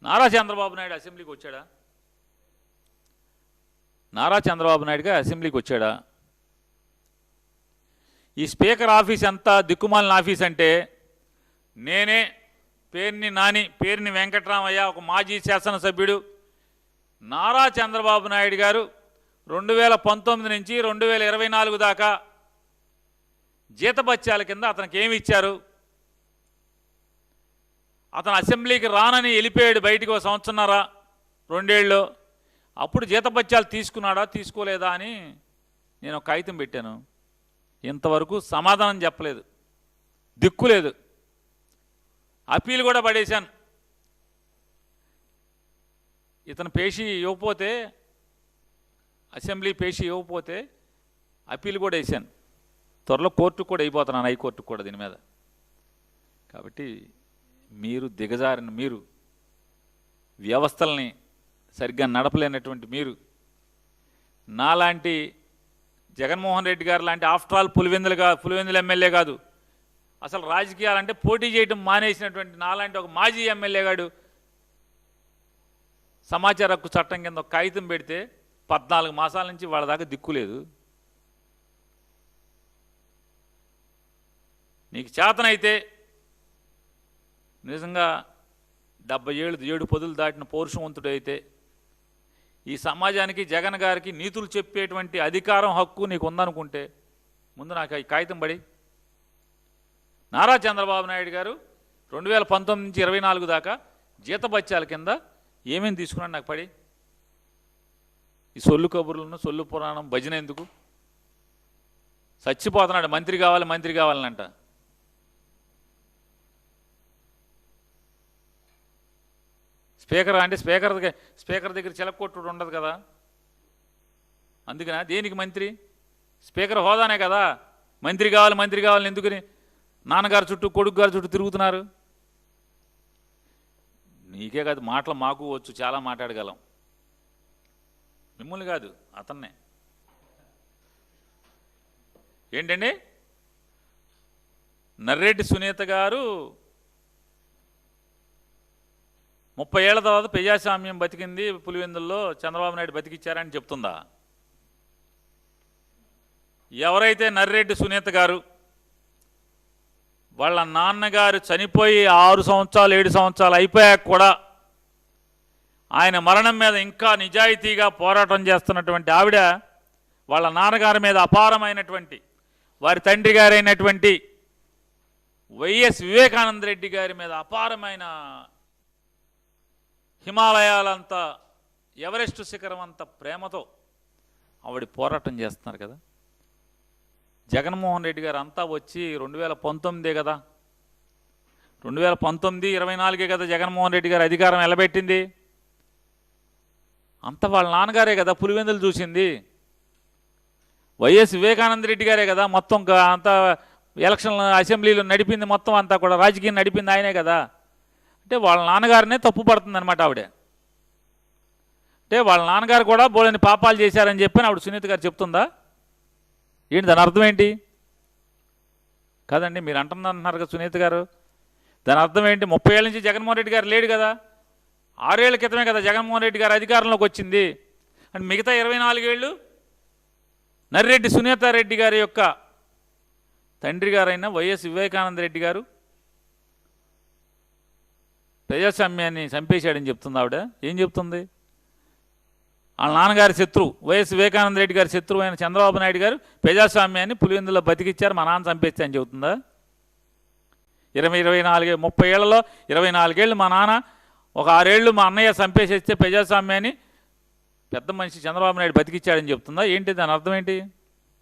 నారా చంద్రబాబు నాయుడు అసెంబ్లీకి వచ్చాడా? నారా చంద్రబాబు నాయుడుగా అసెంబ్లీకి వచ్చాడా? ఈ స్పీకర్ ఆఫీస్ ఎంత దిక్కుమాలిన ఆఫీస్ అంటే, నేనే పేర్ని నాని, పేర్ని వెంకటరామయ్య, ఒక మాజీ శాసనసభ్యుడు, నారా చంద్రబాబు నాయుడు గారు 2019 నుంచి 2024 దాకా జీతభత్యాల కింద అతనికి ఏమి ఇచ్చారు? అతను అసెంబ్లీకి రానని వెళ్ళిపోయాడు బయటికి, ఒక సంవత్సరన్నర 2 ఏళ్ళు. అప్పుడు జీతభత్యాలు తీసుకున్నాడా తీసుకోలేదా అని నేను ఒక కాగితం పెట్టాను. ఇంతవరకు సమాధానం చెప్పలేదు, దిక్కులేదు. అప్పీల్ కూడా పడేశాను. ఇతను పేషీ ఇవ్వకపోతే, అసెంబ్లీ పేషీ ఇవ్వకపోతే అప్పీల్ కూడా వేసాను. త్వరలో కోర్టుకు కూడా అయిపోతున్నాను, హైకోర్టుకు కూడా దీని మీద. కాబట్టి మీరు దిగజారిన, మీరు వ్యవస్థల్ని సరిగ్గా నడపలేనటువంటి మీరు, నాలాంటి జగన్మోహన్ రెడ్డి గారు లాంటి ఆఫ్టర్ ఆల్ పులివెందుల ఎమ్మెల్యే కాదు, అసలు రాజకీయాలంటే పోటీ చేయడం మానేసినటువంటి నాలాంటి ఒక మాజీ ఎమ్మెల్యే గాడు సమాచార హక్కు చట్టం కింద ఒక కాగితం పెడితే 14 మాసాల నుంచి వాళ్ళ దాకా దిక్కులేదు. నీకు చేతనైతే నిజంగా 77 పదులు దాటిన పౌరుషవంతుడు అయితే, ఈ సమాజానికి జగన్ గారికి నీతులు చెప్పేటువంటి అధికారం, హక్కు నీకు ఉందనుకుంటే ముందు నాకు ఈ కాగితం పడి, నారా చంద్రబాబు నాయుడు గారు 2019 నుంచి 24 దాకా జీతభత్యాల కింద ఏమేమి తీసుకున్నాడు నాకు పడి. ఈ సొల్లు కబుర్లను, సొల్లు పురాణం భజన ఎందుకు? చచ్చిపోతున్నాడు, మంత్రి కావాలి మంత్రి కావాలనంట. స్పీకర్ అంటే స్పీకర్ దగ్గర చిలక్కొట్టుడు ఉండదు కదా. అందుకనా దేనికి మంత్రి? స్పీకర్ హోదానే కదా. మంత్రి కావాలని ఎందుకని నాన్నగారు చుట్టూ, కొడుకు గారి చుట్టూ తిరుగుతున్నారు? నీకే కాదు, మాటలు మాకు వచ్చు, చాలా మాట్లాడగలం. మిమ్మల్ని కాదు, అతన్నే. ఏంటండి, నర్రెడ్డి సునీత గారు 30 ఏళ్ల తర్వాత ప్రజాస్వామ్యం బతికింది పులివెందుల్లో, చంద్రబాబు నాయుడు బతికిచ్చారని చెప్తుందా? ఎవరైతే నర్రెడ్డి సునీత గారు వాళ్ళ నాన్నగారు చనిపోయి 6 సంవత్సరాలు 7 సంవత్సరాలు అయిపోయాక కూడా ఆయన మరణం మీద ఇంకా నిజాయితీగా పోరాటం చేస్తున్నటువంటి ఆవిడ, వాళ్ళ నాన్నగారి మీద అపారమైనటువంటి, వారి తండ్రి గారైనటువంటి వైఎస్ వివేకానంద రెడ్డి గారి మీద అపారమైన, హిమాలయాలంతా, ఎవరెస్ట్ శిఖరం అంత ప్రేమతో ఆవిడ పోరాటం చేస్తున్నారు కదా. జగన్మోహన్ రెడ్డి గారు అంతా వచ్చి 2019 కదా, 2019, 24 కదా జగన్మోహన్ రెడ్డి గారు అధికారం నిలబెట్టింది. అంత వాళ్ళ నాన్నగారే కదా పులివెందులు చూసింది. వైఎస్ వివేకానంద రెడ్డి గారే కదా మొత్తం అంతా ఎలక్షన్ అసెంబ్లీలో నడిపింది, మొత్తం అంతా కూడా రాజకీయం నడిపింది ఆయనే కదా. అంటే వాళ్ళ నాన్నగారినే తప్పు పడుతుంది అనమాట ఆవిడ. అంటే వాళ్ళ నాన్నగారు కూడా బోలని పాపాలు చేశారని చెప్పి ఆవిడ సునీత గారు చెప్తుందా? ఏంటి దాని అర్థం ఏంటి? కాదండి, మీరు అంటున్నారు కదా సునీత గారు, దాని అర్థం ఏంటి? 30 ఏళ్ళ నుంచి జగన్మోహన్ రెడ్డి గారు లేడు కదా, 6 ఏళ్ల క్రితమే కదా జగన్మోహన్ రెడ్డి గారు అధికారంలోకి వచ్చింది. అంటే మిగతా 24 ఏళ్ళు నర్రెడ్డి సునీత రెడ్డి గారి యొక్క తండ్రి గారైన వైఎస్ వివేకానంద రెడ్డి గారు ప్రజాస్వామ్యాన్ని చంపేశాడని చెప్తుంది ఆవిడ. ఏం చెప్తుంది? వాళ్ళ నాన్నగారి శత్రువు, వైఎస్ వివేకానంద రెడ్డి గారి శత్రువు అయిన చంద్రబాబు నాయుడు గారు ప్రజాస్వామ్యాన్ని పులివెందులో బతికిచ్చారు, మా నాన్న చంపేస్తే అని చెబుతుందా? 30 ఏళ్లలో 24 ఏళ్ళు మా నాన్న, ఒక 6 ఏళ్ళు మా అన్నయ్య చంపేసేస్తే ప్రజాస్వామ్యాన్ని పెద్ద మనిషి చంద్రబాబు నాయుడు బతికిచ్చాడని చెప్తుందా? ఏంటి దాని అర్థం ఏంటి?